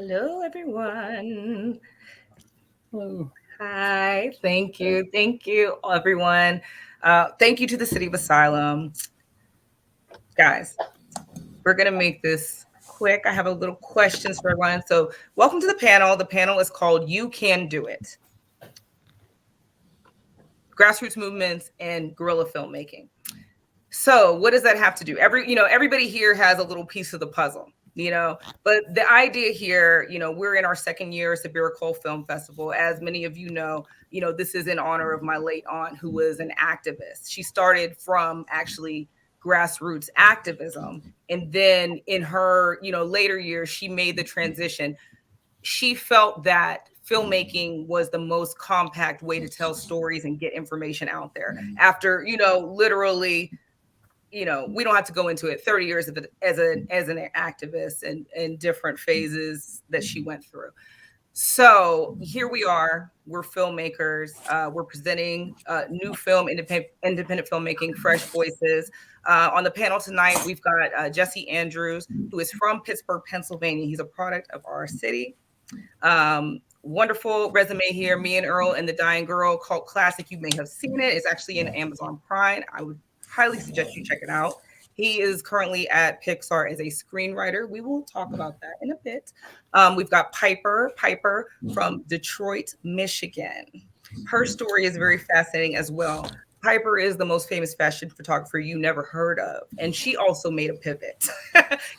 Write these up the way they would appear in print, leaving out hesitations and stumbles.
Hello, everyone. Hello. Hi. Thank you, everyone. Thank you to the City of Asylum. Guys, we're going to make this quick. I have a little questions for everyone. So, welcome to the panel. The panel is called You Can Do It. Grassroots movements and guerrilla filmmaking. So, what does that have to do? Everybody here has a little piece of the puzzle. But the idea here, we're in our second year as the Lyrical Film Festival. As many of this is in honor of my late aunt, who was an activist. She started from actually grassroots activism, and then in her later years she made the transition. She felt that filmmaking was the most compact way to tell stories and get information out there after literally, we don't have to go into it, 30 years of it as an activist and different phases that she went through. So here we are. We're filmmakers. We're presenting new film, independent filmmaking, fresh voices. On the panel tonight, we've got Jesse Andrews, who is from Pittsburgh, Pennsylvania. He's a product of our city. Wonderful resume here. Me and Earl and the Dying Girl, cult classic. You may have seen it. It's actually in Amazon Prime. I would highly suggest you check it out. He is currently at PIXAR as a screenwriter. We will talk about that in a bit. We've got Piper from Detroit, Michigan. Her story is very fascinating as well. Piper is the most famous fashion photographer you never heard of. And she also made a pivot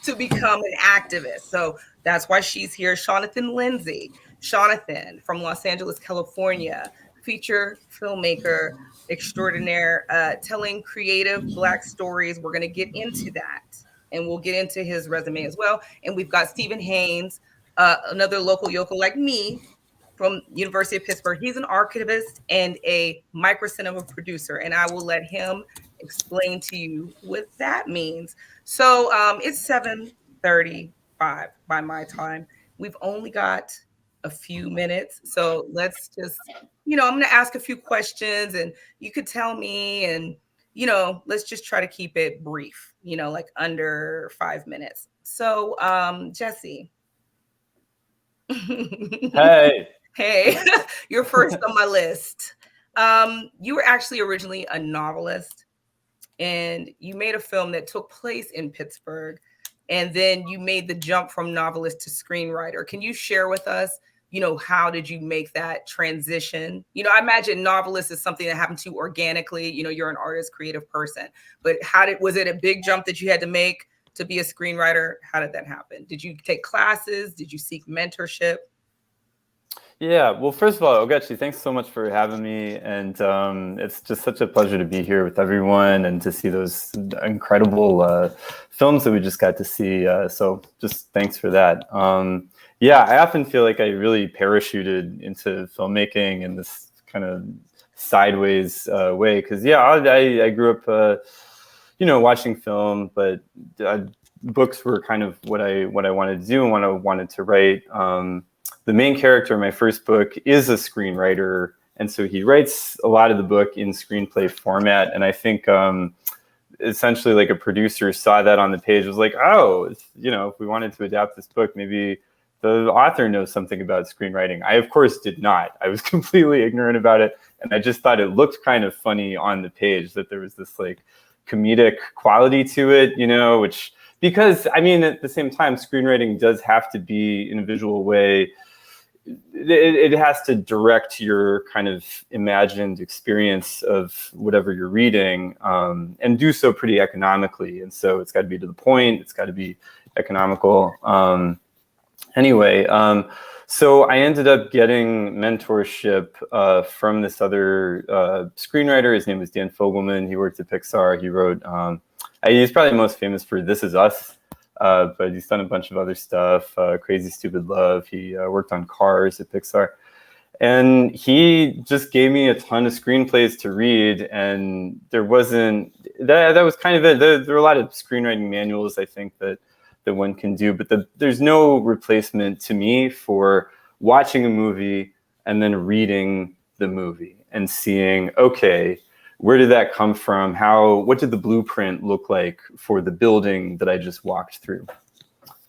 to become an activist. So that's why she's here. Lindsay. Shonathan from Los Angeles, California, feature filmmaker extraordinaire, telling creative Black stories. We're going to get into that, and we'll get into his resume as well. And we've got Stephen Haines, another local yokel like me from University of Pittsburgh. He's an archivist and a Microcinema producer, and I will let him explain to you what that means. So it's 7:35 by my time. We've only got a few minutes, so let's just, I'm going to ask a few questions, and you could tell me, and let's just try to keep it brief, like under 5 minutes. So Jesse. Hey. Hey. You're first on my list. You were actually originally a novelist, and you made a film that took place in Pittsburgh, and then you made the jump from novelist to screenwriter. Can you share with us, how did you make that transition? I imagine novelist is something that happened to you organically. You're an artist, creative person, but was it a big jump that you had to make to be a screenwriter? How did that happen? Did you take classes? Did you seek mentorship? Yeah, well, first of all, Ogechi, thanks so much for having me. And it's just such a pleasure to be here with everyone and to see those incredible films that we just got to see. So just thanks for that. Yeah, I often feel like I really parachuted into filmmaking in this kind of sideways way. Because, yeah, I grew up, watching film, but books were kind of what I wanted to do and what I wanted to write. The main character in my first book is a screenwriter, and so he writes a lot of the book in screenplay format. And I think essentially like a producer saw that on the page, was like, oh, if we wanted to adapt this book, maybe the author knows something about screenwriting. I, of course, did not. I was completely ignorant about it, and I just thought it looked kind of funny on the page that there was this like comedic quality to it, which, because I mean, at the same time, screenwriting does have to be in a visual way. It has to direct your kind of imagined experience of whatever you're reading, and do so pretty economically. And so it's got to be to the point. It's got to be economical. Anyway, so I ended up getting mentorship from this other screenwriter. His name was Dan Fogelman. He worked at PIXAR. He wrote, he's probably most famous for This Is Us, but he's done a bunch of other stuff, Crazy Stupid Love. He worked on Cars at PIXAR. And he just gave me a ton of screenplays to read, and there wasn't, that was kind of it. There were a lot of screenwriting manuals, I think, that one can do, but there's no replacement to me for watching a movie and then reading the movie and seeing, okay, where did that come from? What did the blueprint look like for the building that I just walked through?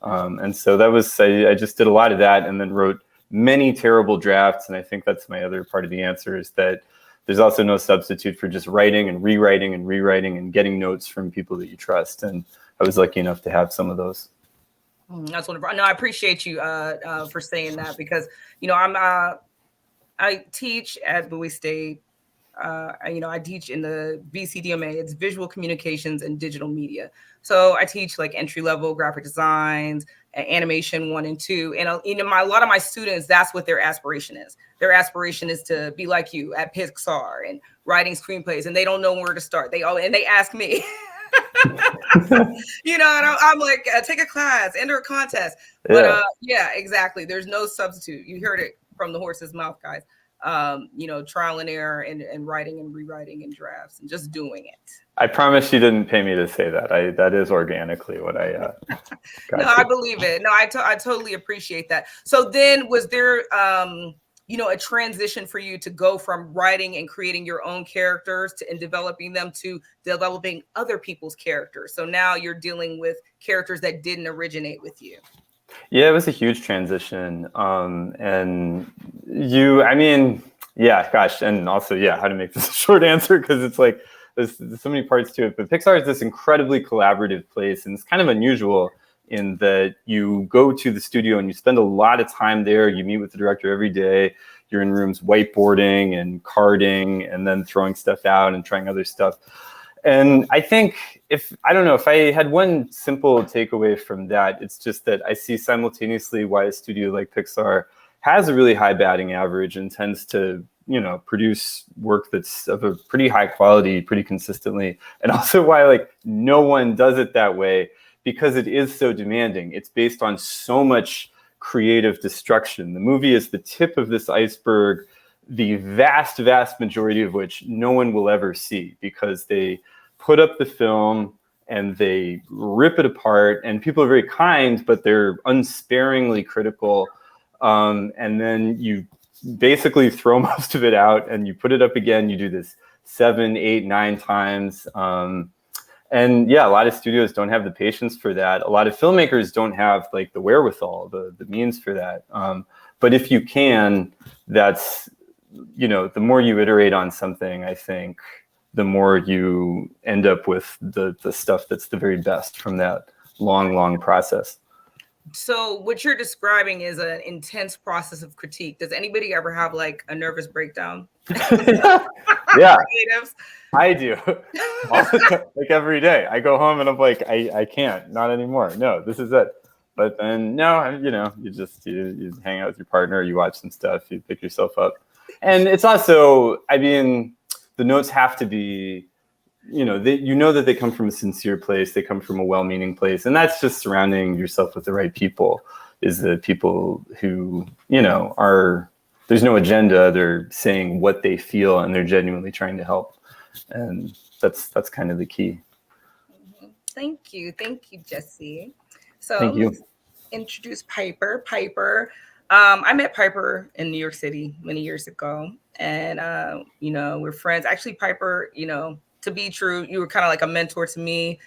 And so that was, I just did a lot of that and then wrote many terrible drafts. And I think that's my other part of the answer, is that there's also no substitute for just writing and rewriting and getting notes from people that you trust. And I was lucky enough to have some of those. That's wonderful. No, I appreciate you for saying that, because, you know, I teach at Bowie State. You know, I teach in the VCDMA. It's visual communications and digital media. So I teach like entry-level graphic designs, animation 1 and 2. And you know, a lot of my students, that's what their aspiration is. Their aspiration is to be like you at PIXAR and writing screenplays, and they don't know where to start. They ask me. You know, and I'm like, take a class, enter a contest. But yeah, exactly. There's no substitute. You heard it from the horse's mouth, guys. You know, trial and error and writing and rewriting and drafts and just doing it. I promise you didn't pay me to say that. That is organically what I got. No, I believe it. No, I totally appreciate that. So then was there, you know, a transition for you to go from writing and creating your own characters and developing them to developing other people's characters? So now you're dealing with characters that didn't originate with you. Yeah, it was a huge transition. And I mean, yeah, gosh. And also, yeah, how to make this a short answer, because it's like, there's so many parts to it. But PIXAR is this incredibly collaborative place. And it's kind of unusual in that you go to the studio and you spend a lot of time there. You meet with the director every day. You're in rooms whiteboarding and carding and then throwing stuff out and trying other stuff. And I think I don't know, if I had one simple takeaway from that, it's just that I see simultaneously why a studio like PIXAR has a really high batting average and tends to, you know, produce work that's of a pretty high quality, pretty consistently. And also why like no one does it that way, because it is so demanding. It's based on so much creative destruction. The movie is the tip of this iceberg, the vast, vast majority of which no one will ever see, because they put up the film and they rip it apart, and people are very kind, but they're unsparingly critical. And then you basically throw most of it out and you put it up again. You do this 7, 8, 9 times. And yeah, a lot of studios don't have the patience for that. A lot of filmmakers don't have like the wherewithal, the means for that. But if you can, that's, you know, the more you iterate on something, I think, the more you end up with the stuff that's the very best from that long, long process. So what you're describing is an intense process of critique. Does anybody ever have like a nervous breakdown? Yeah, I do. Like every day I go home and I'm like, I can't, not anymore. No, this is it. But then no, you know, you hang out with your partner, you watch some stuff, you pick yourself up. And it's also, I mean, the notes have to be, you know, that they come from a sincere place, they come from a well-meaning place, and that's just surrounding yourself with the right people, is the people who, you know, there's no agenda, they're saying what they feel and they're genuinely trying to help. And that's kind of the key. Thank you, Jesse. So thank you. Introduce Piper. I met Piper in New York City many years ago, and you know, we're friends. Actually, Piper, you know, to be true, you were kind of like a mentor to me.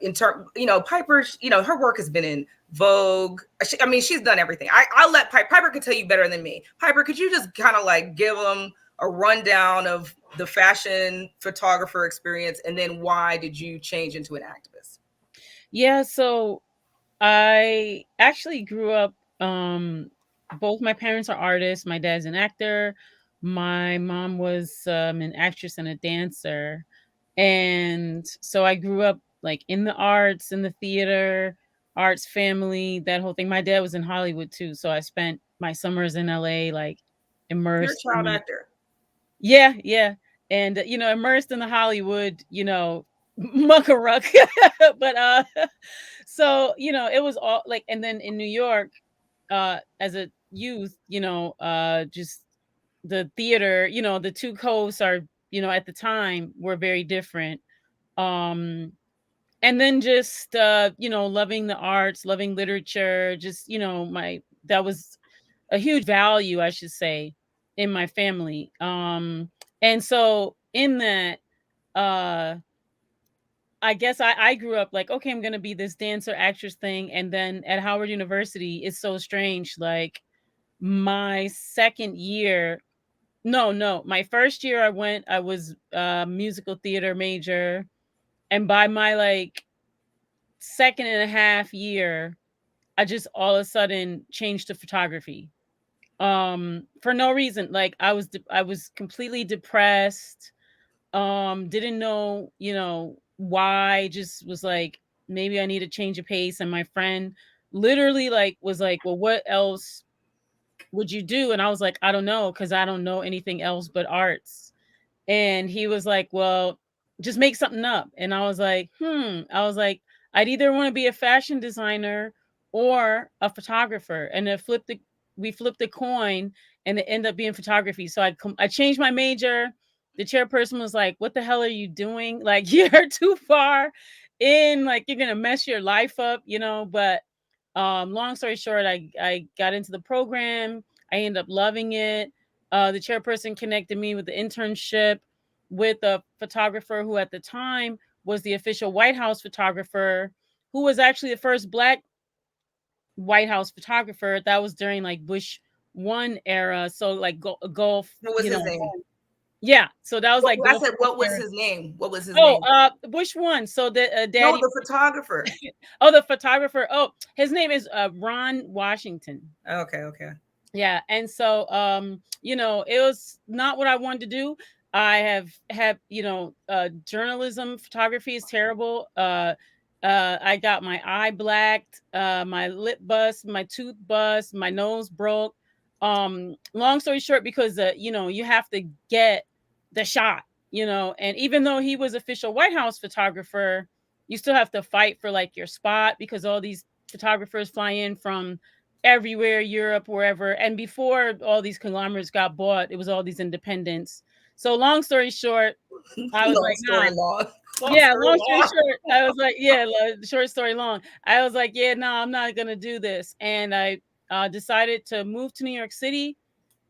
In term, you know, Piper, you know, her work has been in Vogue. I mean, she's done everything. I'll let Piper could tell you better than me. Piper, could you just kind of like give them a rundown of the fashion photographer experience, and then why did you change into an activist? Yeah, so I actually grew up, both my parents are artists. My dad's an actor. My mom was an actress and a dancer. And so I grew up like in the arts, in the theater, arts family, that whole thing. My dad was in Hollywood too. So I spent my summers in LA, like immersed. You're a child actor. Yeah, yeah. And, you know, immersed in the Hollywood, you know, muckaruck. But so, you know, it was all like, and then in New York, as a youth, you know, just the theater, you know, the two coasts are, you know, at the time were very different. And then just you know, loving the arts, loving literature, just, you know, that was a huge value, I should say, in my family. And so in that, uh I guess I grew up like, okay, I'm gonna be this dancer actress thing, and then at Howard University, it's so strange. Like my second year, no, my first year I was a musical theater major, and by my like second and a half year, I just all of a sudden changed to photography. For no reason. Like I was completely depressed. Didn't know, why, just was like, maybe I need to change a pace. And my friend literally like was like, well, what else would you do? And I was like, I don't know, because I don't know anything else but arts. And he was like, well, just make something up. And I was like, I was like, I'd either want to be a fashion designer or a photographer. And then we flipped the coin, and it ended up being photography. So I changed my major. The chairperson was like, what the hell are you doing? Like, you're too far in, like, you're going to mess your life up, but long story short, I got into the program. I ended up loving it. The chairperson connected me with the internship with a photographer who at the time was the official White House photographer, who was actually the first Black White House photographer. That was during like Bush 1 era. So like Gulf, What was his name? Yeah. So that was like, I said, what was his name? What was his name? Bush 1. So the daddy. No, the photographer. The photographer. Oh, his name is Ron Washington. Okay. Yeah. And so, it was not what I wanted to do. I have journalism, photography is terrible. I got my eye blacked, my lip bust, my tooth bust, my nose broke. Long story short, because you have to get the shot, and even though he was official White House photographer, you still have to fight for like your spot, because all these photographers fly in from everywhere, Europe, wherever. And before all these conglomerates got bought, it was all these independents. So long story short, I was like, long story short, I was like, short story long. I was like, I'm not gonna do this. And I decided to move to New York City.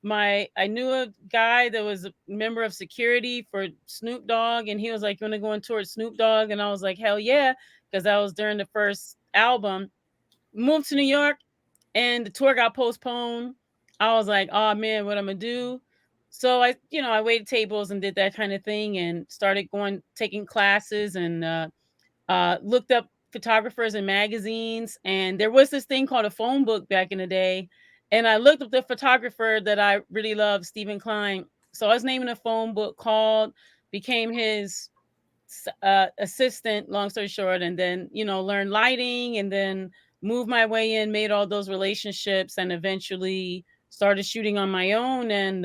I knew a guy that was a member of security for Snoop Dogg, and he was like, you want to go on tour with Snoop Dogg? And I was like, hell yeah, because that was during the first album. Moved to New York, and the tour got postponed. I was like, oh man, what I'm gonna do? So I waited tables and did that kind of thing, and started taking classes, and looked up photographers and magazines. And there was this thing called a phone book back in the day. And I looked up the photographer that I really loved, Stephen Klein. So I was naming a phone book, became his assistant, long story short, and then, learned lighting, and then moved my way in, made all those relationships, and eventually started shooting on my own. And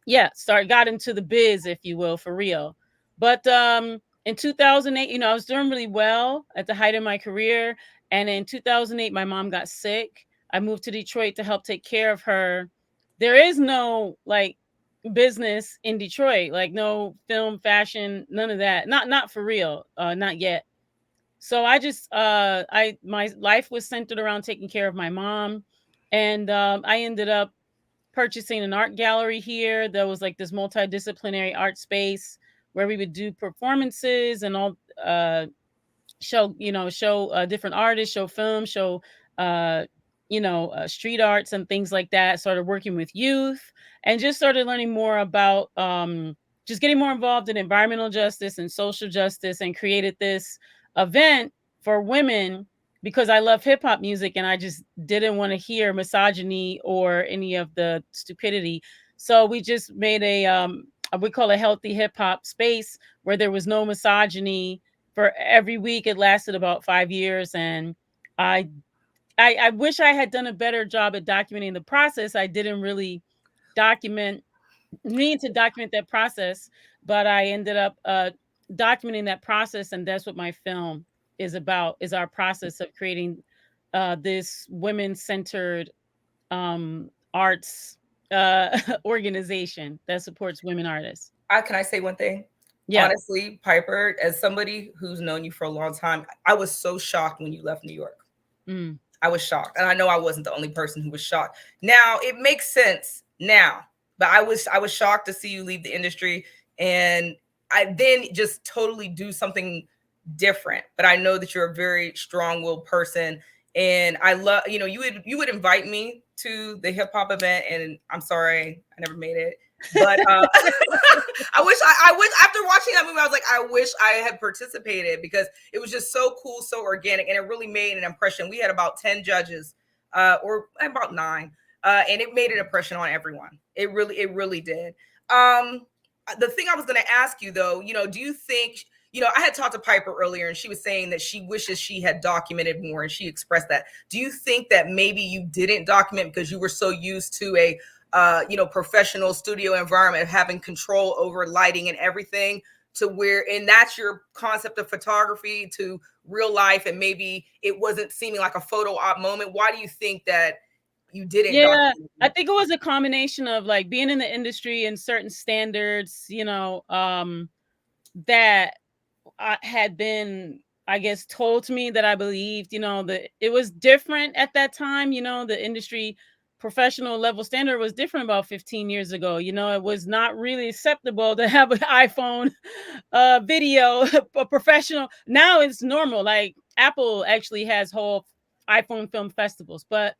got into the biz, if you will, for real. But in 2008, I was doing really well at the height of my career. And in 2008, my mom got sick. I moved to Detroit to help take care of her. There is no like business in Detroit, like no film, fashion, none of that. Not for real, not yet. So I just my life was centered around taking care of my mom, and I ended up purchasing an art gallery here. There was like this multidisciplinary art space where we would do performances and all show different artists, show film, show street arts and things like that. Started working with youth, and just started learning more about just getting more involved in environmental justice and social justice, and created this event for women because I love hip hop music, and I just didn't want to hear misogyny or any of the stupidity. So we just made we call a healthy hip hop space where there was no misogyny. For every week, it lasted about 5 years, and I wish I had done a better job at documenting the process. I didn't really need to document that process, but I ended up documenting that process, and that's what my film is about, is our process of creating this women-centered arts organization that supports women artists. Can I say one thing? Yeah. Honestly, Piper, as somebody who's known you for a long time, I was so shocked when you left New York. I was shocked. And I know I wasn't the only person who was shocked. Now, it makes sense now, but I was shocked to see you leave the industry, and I then just totally do something different, but I know that you're a very strong-willed person. And I love, you would invite me to the hip hop event, and I'm sorry, I never made it. But I wish after watching that movie, I was like, I wish I had participated, because it was just so cool, so organic, and it really made an impression. We had about 10 judges, or about 9, and it made an impression on everyone. It really did. The thing I was going to ask you, though, do you think, I had talked to Piper earlier, and she was saying that she wishes she had documented more, and she expressed that. Do you think that maybe you didn't document because you were so used to a professional studio environment of having control over lighting and everything, to where, and that's your concept of photography, to real life, and maybe it wasn't seeming like a photo op moment? Why do you think that you didn't document? I think it was a combination of like being in the industry and certain standards, that had been, I guess, told to me, that I believed, that it was different at that time. The industry professional level standard was different about 15 years ago. It was not really acceptable to have an iPhone video, a professional. Now it's normal. Like Apple actually has whole iPhone film festivals, but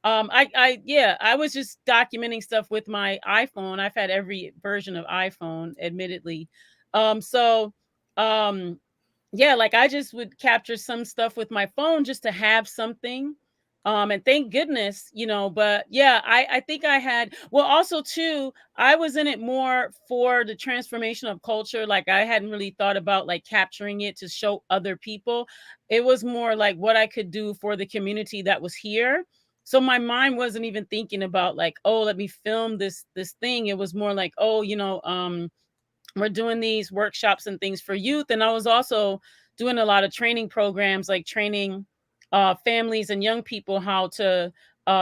I was just documenting stuff with my iPhone. I've had every version of iPhone, admittedly. Like I just would capture some stuff with my phone just to have something. And thank goodness, but yeah, I think I had, well, also too, I was in it more for the transformation of culture. Like I hadn't really thought about like capturing it to show other people. It was more like what I could do for the community that was here. So my mind wasn't even thinking about like, oh, let me film this thing. It was more like, oh, we're doing these workshops and things for youth. And I was also doing a lot of training programs, like training families and young people how to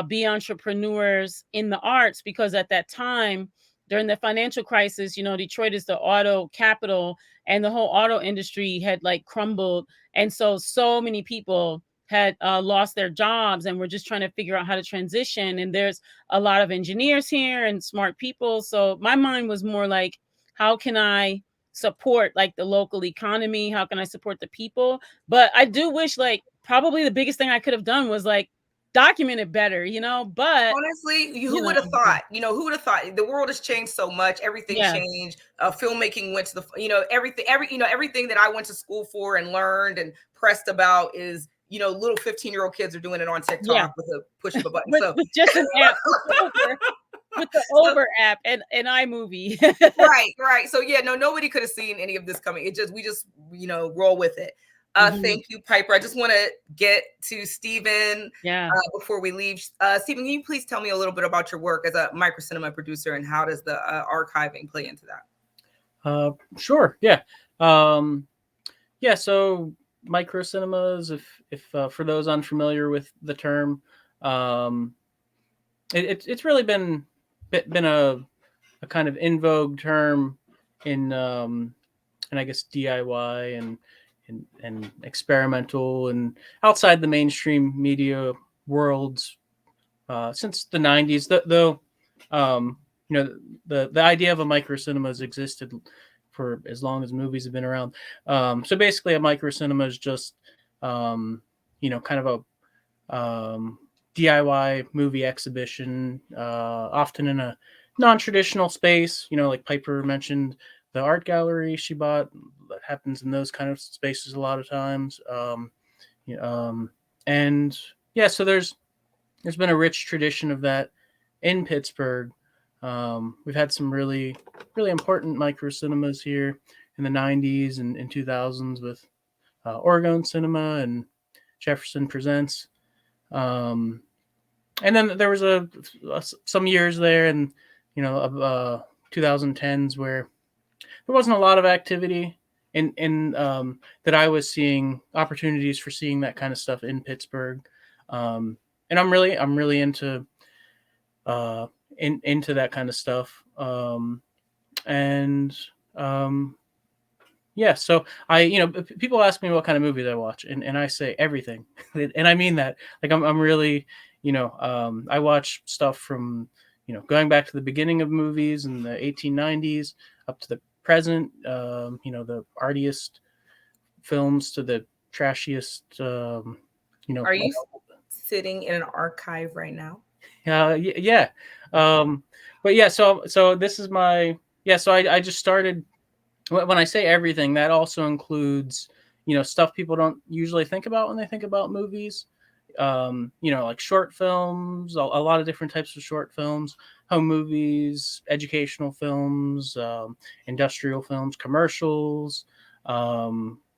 be entrepreneurs in the arts, because at that time, during the financial crisis, Detroit is the auto capital, and the whole auto industry had like crumbled. And so many people had lost their jobs and were just trying to figure out how to transition. And there's a lot of engineers here and smart people. So my mind was more like, how can I support like the local economy? How can I support the people? But I do wish, like, probably the biggest thing I could have done was like document it better, but honestly, who would have thought, who would have thought? The world has changed so much. Everything changed. Filmmaking went to the, everything that I went to school for and learned and pressed about is, little 15-year-old kids are doing it on TikTok with a push of a button. With just an app. With the Uber app and iMovie. Right. So yeah, nobody could have seen any of this coming. We just roll with it. Thank you, Piper. I just want to get to Stephen before we leave. Stephen, can you please tell me a little bit about your work as a Microcinema producer, and how does the archiving play into that? Sure. Yeah. So Microcinemas, if for those unfamiliar with the term, it's really been a kind of in vogue term in I guess DIY and experimental and outside the mainstream media worlds since the 90s. Though the idea of a microcinema has existed for as long as movies have been around. So basically, a microcinema is just kind of a DIY movie exhibition, often in a non-traditional space, like Piper mentioned, the art gallery she bought, that happens in those kind of spaces a lot of times. So there's been a rich tradition of that in Pittsburgh. We've had some really, really important microcinemas here in the 90s and 2000s with Oregon Cinema and Jefferson Presents. And then there was some years there in 2010s where there wasn't a lot of activity in that I was seeing opportunities for seeing that kind of stuff in Pittsburgh. And I'm really into that kind of stuff. So people ask me what kind of movies I watch, and I say everything. And I mean that. Like I'm really, I watch stuff from, going back to the beginning of movies in the 1890s up to the present, the artiest films to the trashiest, you know. Are you sitting in an archive right now? Yeah. But yeah, so this is my, so I just started. When I say everything, that also includes, you know, stuff people don't usually think about when they think about movies. You know, like short films, a lot of different types of short films, home movies, educational films, industrial films, commercials,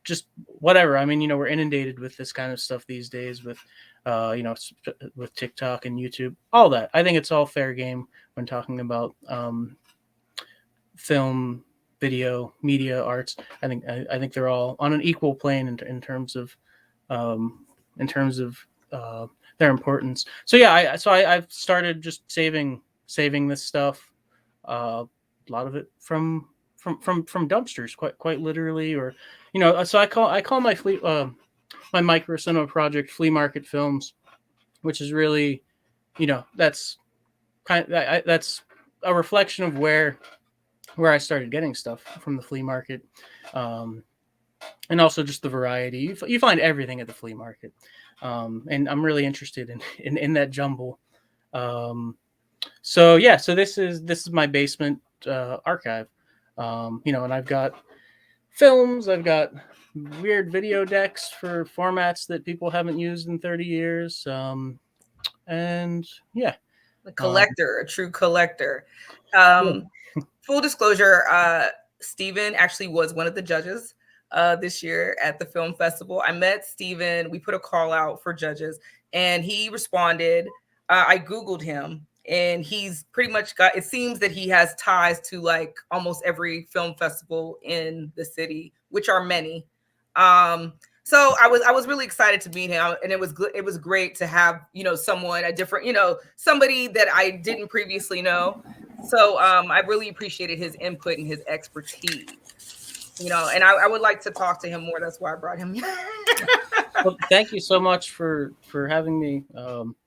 just whatever. I mean, you know, we're inundated with this kind of stuff these days with, you know, with TikTok and YouTube, all that. I think it's all fair game when talking about film, video, media, arts. I think they're all on an equal plane in terms of their importance. So yeah, I've started just saving this stuff. A lot of it from dumpsters, quite literally, or you know. So I call my my Microcinema project flea market films, which is really, you know, that's that's a reflection of where I started getting stuff from the flea market, and also just the variety. You find everything at the flea market, and I'm really interested in that jumble. So yeah, so this is my basement archive, you know, and I've got films, I've got weird video decks for formats that people haven't used in 30 years, and yeah, A collector, a true collector. Yeah. Full disclosure, Stephen actually was one of the judges this year at the film festival. I met Stephen. We put a call out for judges, and he responded. I Googled him, and he's pretty much got, it seems that he has ties to like almost every film festival in the city, which are many. So I was really excited to meet him, and it was great to have, you know, someone, a different, you know, somebody that I didn't previously know. So I really appreciated his input and his expertise, you know, and I would like to talk to him more. That's why I brought him. Well, thank you so much for having me.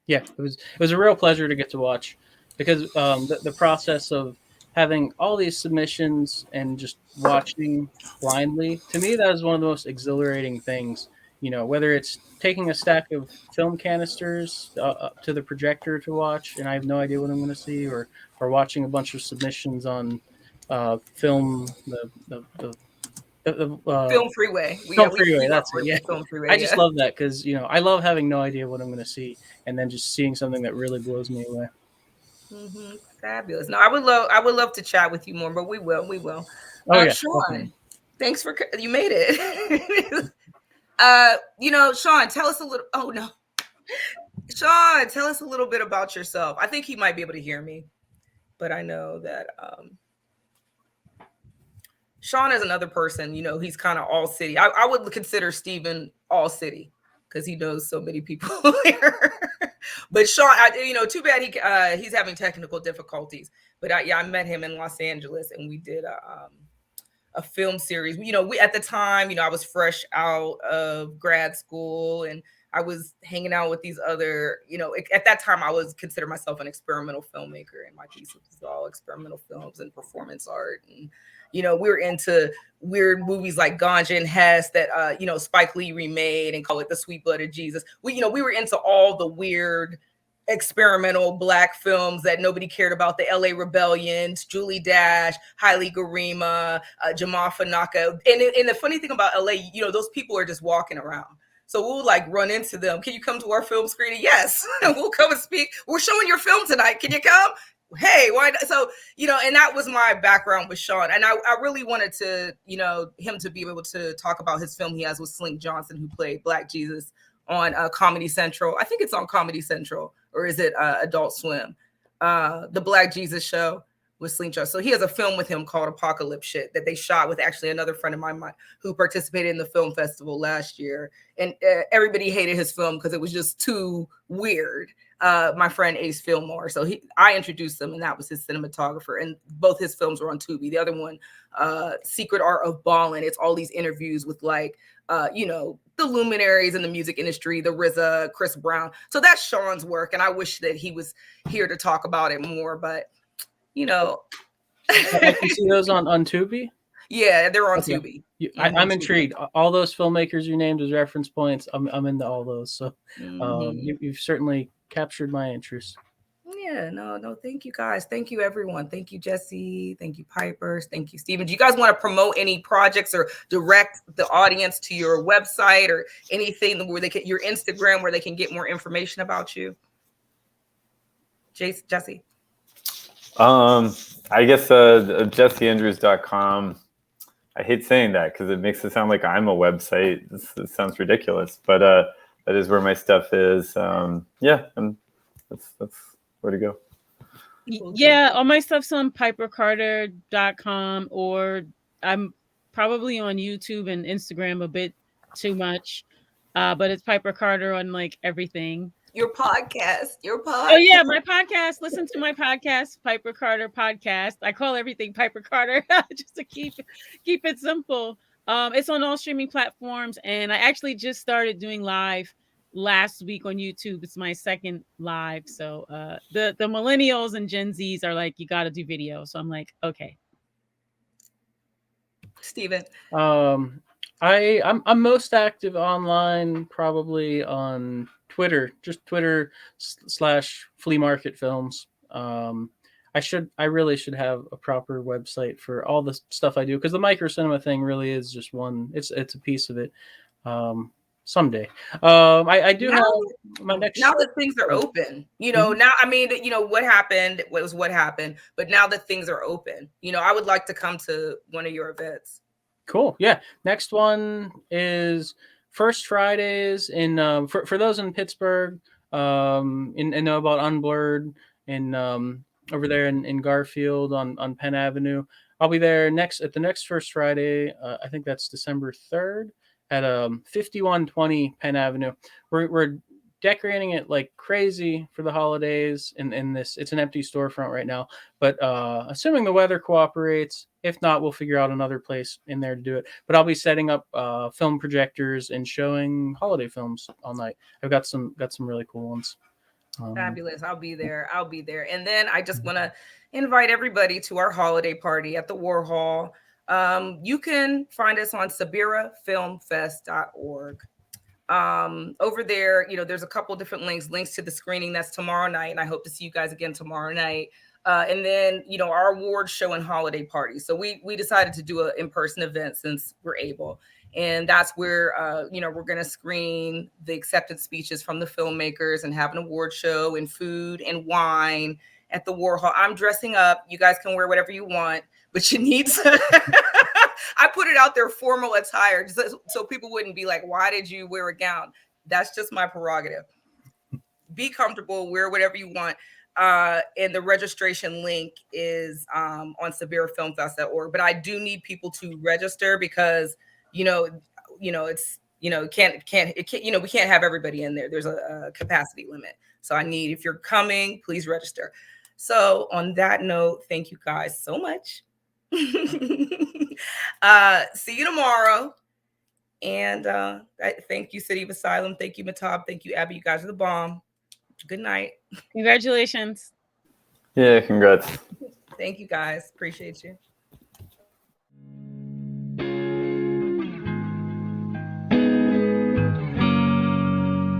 Yeah, it was a real pleasure to get to watch, because the process of having all these submissions and just watching blindly, to me, that is one of the most exhilarating things. You know, whether it's taking a stack of film canisters up to the projector to watch, and I have no idea what I'm going to see, or watching a bunch of submissions on film, Film Freeway. Film Freeway, that's it. Yeah, Film Freeway. I just love that, because you know, I love having no idea what I'm going to see, and then just seeing something that really blows me away. Mm-hmm. Fabulous. No, I would love to chat with you more, but we will. Oh yeah, Sean, definitely. thanks for, you made it. You know, Sean, tell us a little. Oh no, Sean, tell us a little bit about yourself. I think he might be able to hear me, but I know that Sean is another person. You know, he's kind of all city. I would consider Stephen all city because he knows so many people here. But Sean, you know, too bad he's having technical difficulties. But I met him in Los Angeles, and we did a film series. You know, we at the time, you know, I was fresh out of grad school, and I was hanging out with these other, you know, at that time I was consider myself an experimental filmmaker, and my thesis was all experimental films and performance art. And, you know, we were into weird movies like Ganja and Hess that, you know, Spike Lee remade and call it The Sweet Blood of Jesus. We were into all the weird experimental Black films that nobody cared about, the LA Rebellions, Julie Dash, Haile Garima, Jamal Fanaka. And the funny thing about LA, you know, those people are just walking around. So we'll like run into them. Can you come to our film screening? Yes, we'll come and speak. We're showing your film tonight. Can you come? Hey, why? So, you know, and that was my background with Sean. And I really wanted to, you know, him to be able to talk about his film he has with Slink Johnson, who played Black Jesus on Comedy Central. I think it's on Comedy Central, or is it Adult Swim? The Black Jesus Show with Slink Johnson. So he has a film with him called Apocalypshit that they shot with actually another friend of mine who participated in the film festival last year. And everybody hated his film because it was just too weird. My friend Ace Fillmore. So I introduced him, and that was his cinematographer. And both his films were on Tubi. The other one, Secret Art of Ballin'. It's all these interviews with like, you know, the luminaries in the music industry, the RZA, Chris Brown. So that's Sean's work. And I wish that he was here to talk about it more, but you know. I can see those on Tubi? Yeah, they're on Okay. Tubi. I'm intrigued. All those filmmakers you named as reference points, I'm into all those. So you've certainly captured my interest. Yeah, no, thank you guys. Thank you, everyone. Thank you, Jesse. Thank you, Pipers. Thank you, Steven. Do you guys want to promote any projects or direct the audience to your website or anything where they can, your Instagram, where they can get more information about you? Jesse? I guess jesseandrews.com. I hate saying that because it makes it sound like I'm a website. This sounds ridiculous, but that is where my stuff is. Yeah, and that's where to go. Yeah, all my stuff's on pipercarter.com, or I'm probably on YouTube and Instagram a bit too much, but it's Piper Carter on like everything. Your podcast. Oh yeah, my podcast. Listen to my podcast, Piper Carter Podcast. I call everything Piper Carter just to keep it simple. It's on all streaming platforms, and I actually just started doing live last week on YouTube. It's my second live. So the millennials and Gen Zs are like, you got to do video. So I'm like, okay. Steven. I'm most active online probably on Twitter, just Twitter/flea market films. I really should have a proper website for all the stuff I do, because the Microcinema thing really is just one. It's a piece of it. Someday. I do have my next. Now that things are open, now, I mean, what happened was what happened, but now that things are open, I would like to come to one of your events. Cool. Yeah. Next one is First Fridays in for those in Pittsburgh, and know about Unblurred and over there in Garfield on Penn Avenue. I'll be there at the next First Friday. I think that's December 3rd at 5120 Penn Avenue. We're decorating it like crazy for the holidays in this. It's an empty storefront right now, but assuming the weather cooperates, if not, we'll figure out another place in there to do it. But I'll be setting up film projectors and showing holiday films all night. I've got some really cool ones. Fabulous. I'll be there. And then I just want to invite everybody to our holiday party at the Warhol. You can find us on sabirafilmfest.org. Over there, there's a couple different links to the screening that's tomorrow night, and I hope to see you guys again tomorrow night. And then, our award show and holiday party. So we decided to do an in-person event since we're able. And that's where, we're going to screen the acceptance speeches from the filmmakers and have an award show and food and wine at the Warhol. I'm dressing up. You guys can wear whatever you want, but you need to. I put it out there, formal attire, so people wouldn't be like, why did you wear a gown? That's just my prerogative. Be comfortable, wear whatever you want. And the registration link is on sabirafilmfest.org. But I do need people to register because, we can't have everybody in there. There's a capacity limit. So I need, if you're coming, please register. So on that note, thank you guys so much. See you tomorrow. And thank you, City of Asylum. Thank you, Matab. Thank you, Abby. You guys are the bomb. Good night. Congratulations. Yeah, congrats. Thank you, guys. Appreciate you.